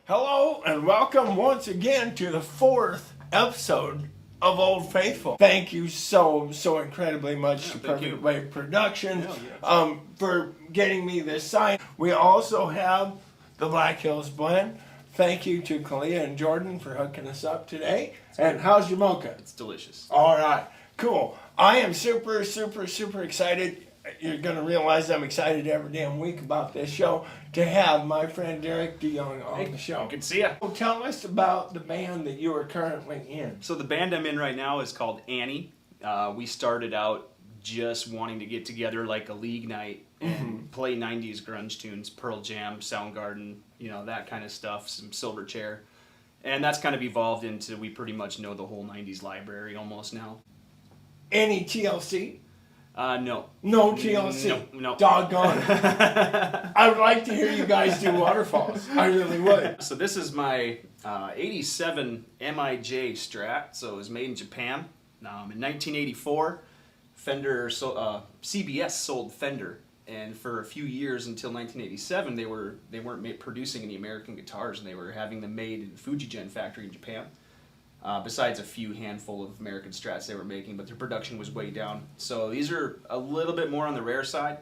Hello and welcome once again to the 4th episode of Old Faithful. Thank you so incredibly much to Perfect Wave Productions for getting me this sign. We also have the Black Hills Blend. Thank you to Kalia and Jordan for hooking us up today. And how's your mocha? It's delicious. All right, cool. I am super excited. You're going to realize I'm excited every damn week about this show to have my friend DeYong on the show. Good to see ya. Tell us about the band that you are currently in. So the band I'm in right now is called Annie. We started out just wanting to get together like a league night and play 90s grunge tunes, Pearl Jam, Soundgarden, that kind of stuff, some Silverchair. And that's kind of evolved into we pretty much know the whole 90s library almost now. Any TLC? No. No TLC? No. Doggone it. I would like to hear you guys do Waterfalls. I really would. So this is my 87 MIJ Strat. So it was made in Japan. In 1984, CBS sold Fender. And for a few years until 1987, they weren't producing any American guitars, and they were having them made in the Fujigen factory in Japan. Besides a few handful of American Strats they were making, but their production was way down. So these are a little bit more on the rare side.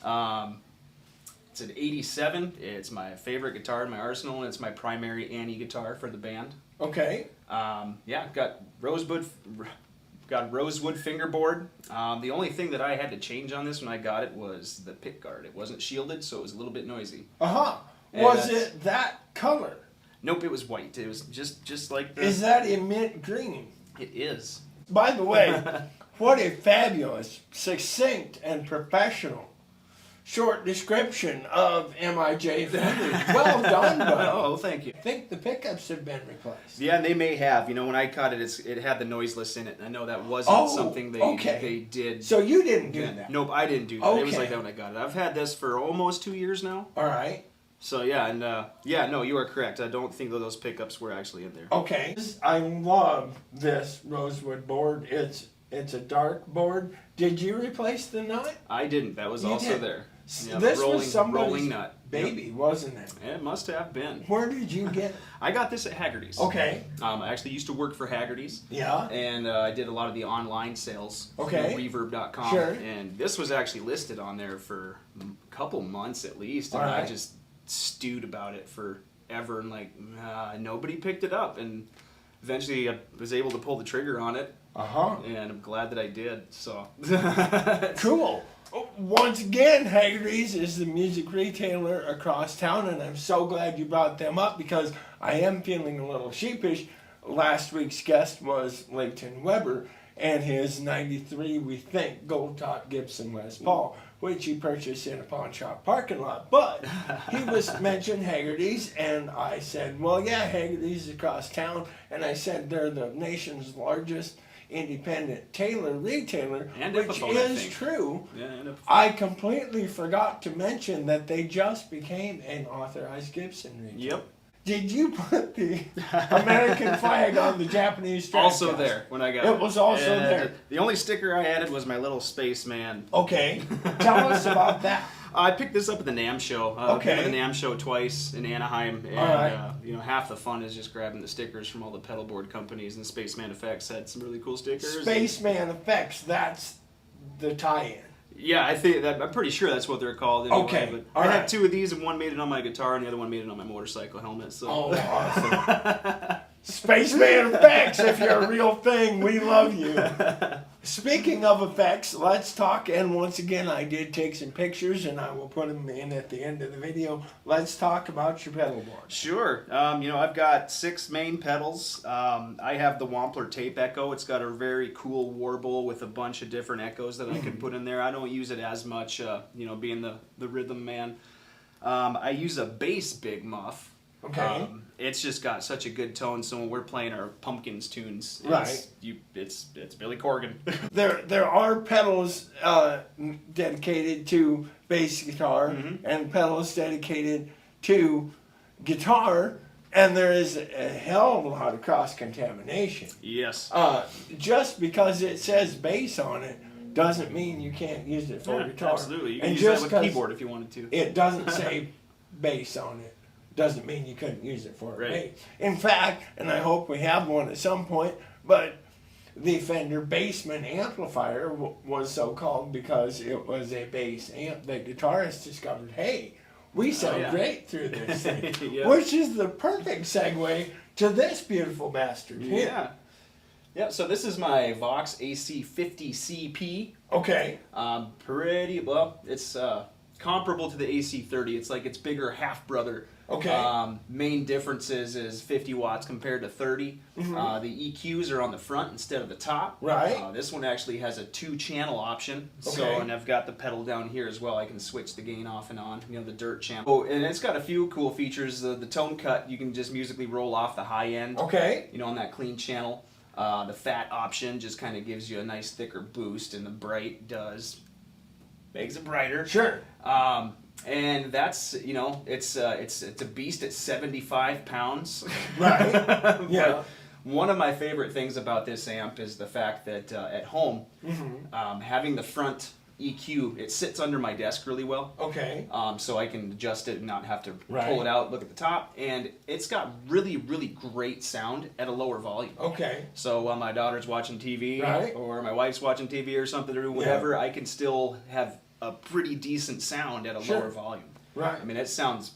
It's an 87. It's my favorite guitar in my arsenal, and it's my primary Annie guitar for the band. Okay. Got rosewood fingerboard. The only thing that I had to change on this when I got it was the pick guard. It wasn't shielded, so it was a little bit noisy. Was it that color? Nope, it was white. It was just like the... Is that a mint green? It is. By the way, what a fabulous, succinct, and professional short description of MIJ Fender. Well done, buddy. Oh, thank you. I think the pickups have been replaced. Yeah, and they may have. When I cut it, it had the noiseless in it. And I know that wasn't something they did. So you didn't do that? Nope, I didn't do that. It was like that when I got it. I've had this for almost 2 years now. All right. So yeah, and no, you are correct. I don't think that those pickups were actually in there. Okay. I love this rosewood board. It's a dark board. Did you replace the nut? I didn't. That was also there. Yeah, this was somebody's rolling nut. Baby, wasn't it? It must have been. Where did you get it? I got this at Haggers. Okay. I actually used to work for Haggers. Yeah. And I did a lot of the online sales. Okay. Reverb.com. Sure. And this was actually listed on there for a couple months at least. And right. I just stewed about it forever and nobody picked it up. And eventually I was able to pull the trigger on it. And I'm glad that I did. So. Cool. Once again, Haggers is the music retailer across town, and I'm so glad you brought them up because I am feeling a little sheepish. Last week's guest was Leighton Weber and his 93, we think, gold top Gibson Les Paul, which he purchased in a pawn shop parking lot. But he was mentioned Haggers, and I said, well, yeah, Haggers is across town, and I said they're the nation's largest independent tailor retailer, and which is true. Yeah, and I completely forgot to mention that they just became an authorized Gibson retailer. Yep. Did you put the American flag on the Japanese Strat? Also there when I got it. It was also there. The only sticker I added was my little spaceman. Okay. Tell us about that. I picked this up at the NAMM show. Okay. I've been to the NAMM show twice in Anaheim, and all right. Half the fun is just grabbing the stickers from all the pedalboard companies. And Spaceman Effects had some really cool stickers. Spaceman Effects. That's the tie-in. Yeah, I'm pretty sure that's what they're called. Anyway, Okay. But I had two of these, and one made it on my guitar, and the other one made it on my motorcycle helmet. So. Oh, awesome. Spaceman Effects, if you're a real thing, we love you. Speaking of effects, let's talk, and once again, I did take some pictures, and I will put them in at the end of the video. Let's talk about your pedal board. Sure. I've got 6 main pedals. I have the Wampler Tape Echo. It's got a very cool warble with a bunch of different echoes that I can put in there. I don't use it as much, being the rhythm man. I use a bass Big Muff. Okay. It's just got such a good tone, so when we're playing our Pumpkins tunes, it's Billy Corgan. There are pedals dedicated to bass guitar and pedals dedicated to guitar, and there is a hell of a lot of cross-contamination. Yes. Just because it says bass on it doesn't mean you can't use it for guitar. Absolutely. You can and use that with keyboard if you wanted to. It doesn't say bass on it doesn't mean you couldn't use it for a Right. bass. In fact, and I hope we have one at some point, but the Fender Bassman amplifier was so called because it was a bass amp that guitarists discovered, hey, we sound great through this thing. Yeah. Which is the perfect segue to this beautiful bastard here. Yeah. Yeah, so this is my Vox AC50CP. Okay. Pretty, well, it's comparable to the AC30. It's like its bigger half-brother. Okay. Main differences is 50 watts compared to 30. Mm-hmm. The EQs are on the front instead of the top. Right. This one actually has a 2-channel option. So, Okay. and I've got the pedal down here as well. I can switch the gain off and on, you know, the dirt channel. Oh, and it's got a few cool features. The tone cut, you can just musically roll off the high end. Okay. You know, on that clean channel. The fat option just kind of gives you a nice thicker boost, and the bright makes it brighter. Sure. And that's, you know, it's a beast at 75 pounds. Right. Yeah. But one of my favorite things about this amp is the fact that at home, having the front EQ, it sits under my desk really well. Okay. So I can adjust it and not have to Right. pull it out, look at the top. And it's got really, really great sound at a lower volume. Okay. So while my daughter's watching TV, Right. or my wife's watching TV or something, or whatever, I can still have a pretty decent sound at a Sure. lower volume. Right. I mean, it sounds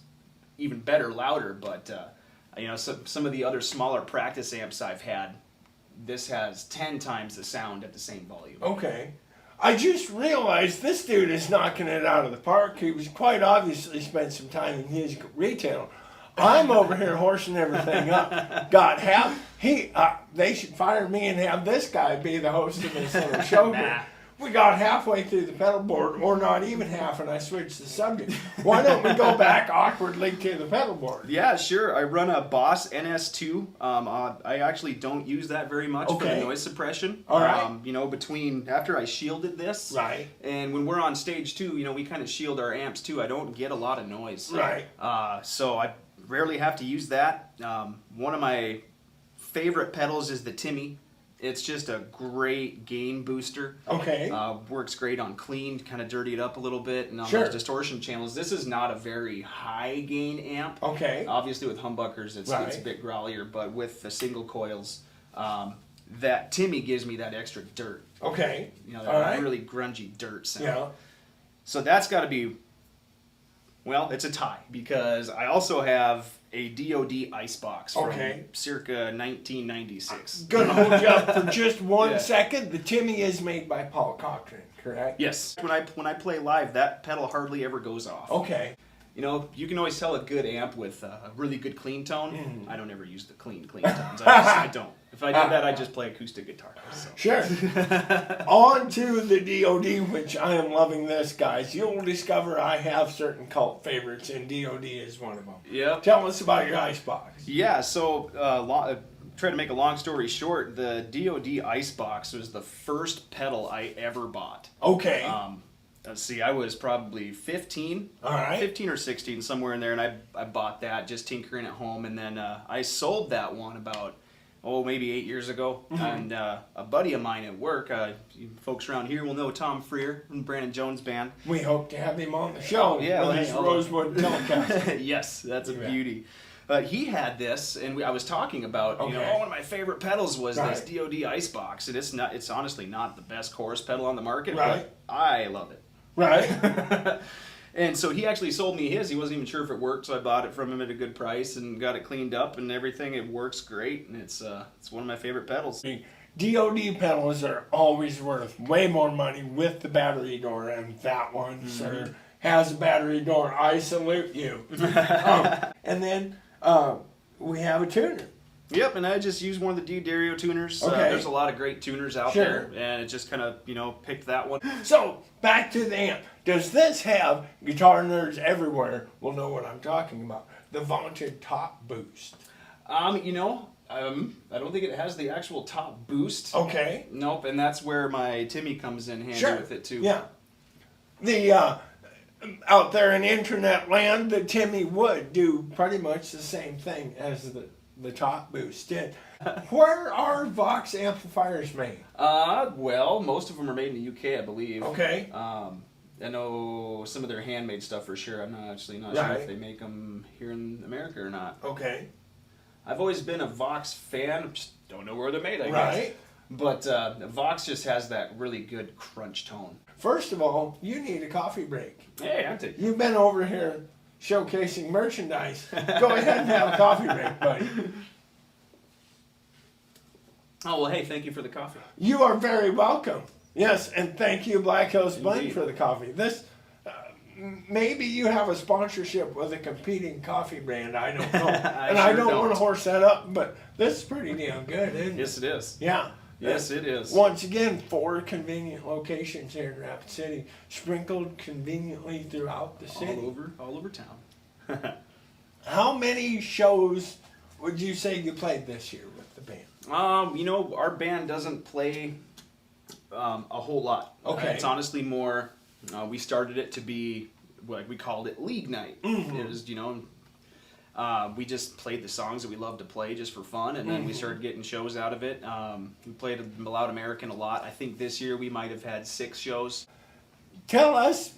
even better louder, but you know, some of the other smaller practice amps I've had, this has 10 times the sound at the same volume. Okay. I just realized this dude is knocking it out of the park. He was quite obviously spent some time in music retail. I'm over here horsing everything up. Got half. They should fire me and have this guy be the host of this little show here. Nah. We got halfway through the pedal board, or not even half, and I switched the subject. Why don't we go back awkwardly to the pedal board? Yeah, sure. I run a Boss NS2. I actually don't use that very much for the Okay. noise suppression. All right. You know, after I shielded this, Right. and when we're on stage too, you know, we kind of shield our amps too. I don't get a lot of noise. Right. So I rarely have to use that. One of my favorite pedals is the Timmy. It's just a great gain booster. Okay. Works great on clean, kind of dirty it up a little bit, and on Sure. those distortion channels. This is not a very high gain amp. Okay. Obviously with humbuckers, it's Right. a bit growlier, but with the single coils, that Timmy gives me that extra dirt. Okay. You know, All that right. really grungy dirt sound. Yeah. So that's got to be, well, it's a tie, because I also have a DoD Icebox from Okay. circa 1996. Gonna hold you up for just one Yeah. second. The Timmy is made by Paul Cochran, correct? Yes. When I play live, that pedal hardly ever goes off. Okay. You know, you can always tell a good amp with a really good clean tone. I don't ever use the clean tones. I don't. If I did that, I'd just play acoustic guitar. So. Sure. On to the DoD, which I am loving this, guys. You'll discover I have certain cult favorites, and DoD is one of them. Yep. Tell us about your Icebox. Yeah, so try to make a long story short, the DoD Icebox was the first pedal I ever bought. Okay. Let's see, I was probably 15, All right. 15 or 16, somewhere in there, and I bought that, just tinkering at home, and then I sold that one about, maybe 8 years ago, and a buddy of mine at work, you folks around here will know Tom Freer from Brandon Jones Band. We hope to have him on the show. Yeah, with his well, Rosewood telecast. Yes, that's a Yeah. beauty. He had this, and I was talking about, you know, Okay. one of my favorite pedals was Right. this DoD Icebox, and it's honestly not the best chorus pedal on the market, Right. but I love it. Right. And so he actually sold me his. He wasn't even sure if it worked, so I bought it from him at a good price and got it cleaned up and everything. It works great, and it's one of my favorite pedals. The DoD pedals are always worth way more money with the battery door, and that one, sir, has a battery door. I salute you. And then we have a tuner. Yep, and I just use one of the D-Dario tuners. Okay. There's a lot of great tuners out Sure. there, and it just kind of, picked that one. So, back to the amp. Does this have, guitar nerds everywhere will know what I'm talking about, the vaunted top boost? I don't think it has the actual top boost. Okay. Nope, and that's where my Timmy comes in handy Sure. with it too. Yeah. The, out there in internet land, the Timmy would do pretty much the same thing as the top boost did. Where are Vox amplifiers made? Well, most of them are made in the UK, I believe. Okay. I know some of their handmade stuff for sure. I'm not sure Right. if they make them here in America or not. Okay. I've always been a Vox fan. Just don't know where they're made, I guess. Right. But Vox just has that really good crunch tone. First of all, you need a coffee break. Hey, I take. You've been over here showcasing merchandise. Go ahead and have a coffee break, buddy. Oh, well, hey, thank you for the coffee. You are very welcome. Yes, and thank you, Black Hills Blend, Indeed. for the coffee. This, maybe you have a sponsorship with a competing coffee brand. I don't know, and I sure don't want don't. to horse that up, but this is pretty damn good, isn't it? Yes, it is. Yeah. Yes, it is. Once again, 4 convenient locations here in Rapid City, sprinkled conveniently throughout the city. All over town. How many shows would you say you played this year with the band? You know, our band doesn't play a whole lot. Okay. It's honestly more. We started it to be like we called it league night. Mhm. It was, you know. We just played the songs that we loved to play just for fun, and then we started getting shows out of it. We played Loud American a lot. I think this year we might have had 6 shows. Tell us,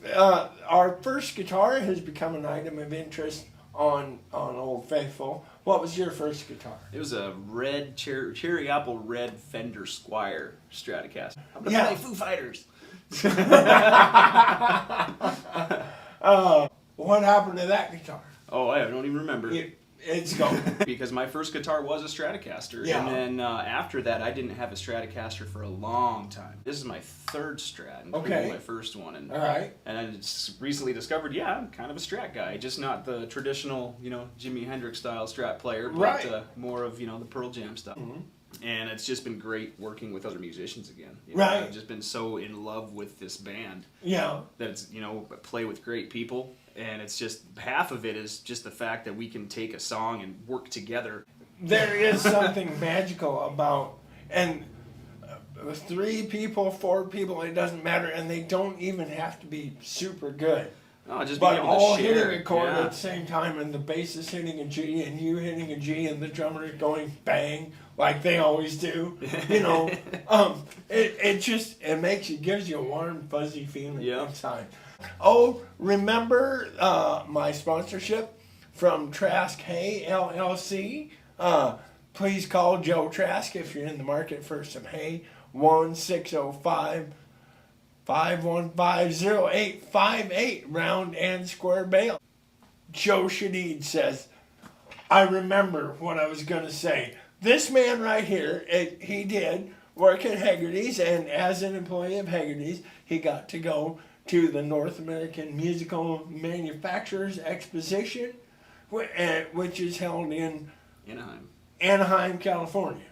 our first guitar has become an item of interest on Old Faithful. What was your first guitar? It was a red cherry apple red Fender Squiire Stratocaster. I'm gonna Yeah. play Foo Fighters. What happened to that guitar? Oh, I don't even remember. It's gone. Because my first guitar was a Stratocaster, Yeah. and then after that, I didn't have a Stratocaster for a long time. This is my 3rd Strat, including Okay. my first one, and All right. I just recently discovered, yeah, I'm kind of a Strat guy, just not the traditional, you know, Jimi Hendrix style Strat player, but Right. more of, you know, the Pearl Jam stuff. Mhm. And it's just been great working with other musicians again. You know, Right. I've just been so in love with this band Yeah. that it's, you know, play with great people. And it's just, half of it is just the fact that we can take a song and work together. There is something magical about, and 3 people, 4 people, it doesn't matter, and they don't even have to be super good. Oh, just But being able all to share. hitting a chord Yeah. at the same time, and the bass is hitting a G, and you hitting a G, and the drummer is going bang like they always do. You know, it makes it gives you a warm, fuzzy feeling Yeah. inside. Oh, remember my sponsorship from Trask Hay LLC? Please call Joe Trask if you're in the market for some hay. 1-605-515-0858, round and square bale. Joe Shadid says, I remember what I was going to say. This man right here, he did work at Haggers, and as an employee of Haggers, he got to go to the North American Musical Manufacturers Exposition, which is held in Anaheim, California.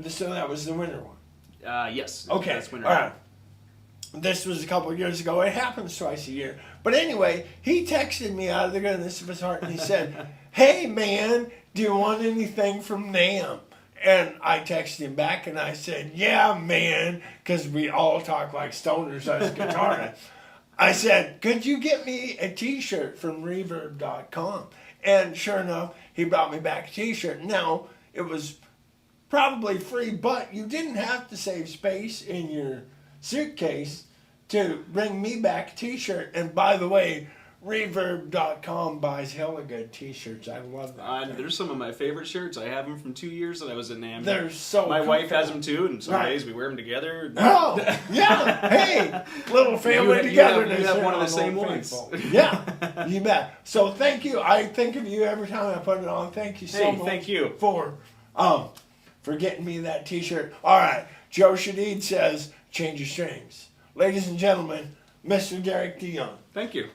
So that was the winter one. Yes. Okay, That's winter. all right. This was a couple of years ago. It happens twice a year. But anyway, he texted me out of the goodness of his heart, and he said, hey, man, do you want anything from NAMM? And I texted him back, and I said, yeah, man, because we all talk like stoners as guitarists. I said, could you get me a T-shirt from Reverb.com? And sure enough, he brought me back a T-shirt. Now, it was probably free, but you didn't have to save space in your suitcase to bring me back a T-shirt. And by the way, Reverb.com buys hella good T-shirts. I love that. There's some of my favorite shirts. I have them from 2 years that I was in NAMM. They're so My cool. wife has them too, and some Right. days we wear them together. Oh, yeah. Hey, little family togetherness. You have here one of the on same Old ones. Faithful. Yeah, you bet. So thank you. I think of you every time I put it on. Thank you so Hey, much. thank you. for getting me that T-shirt. All right, Joe Shadid says, change your strings. Ladies and gentlemen, Mr. Derek DeYong. Thank you.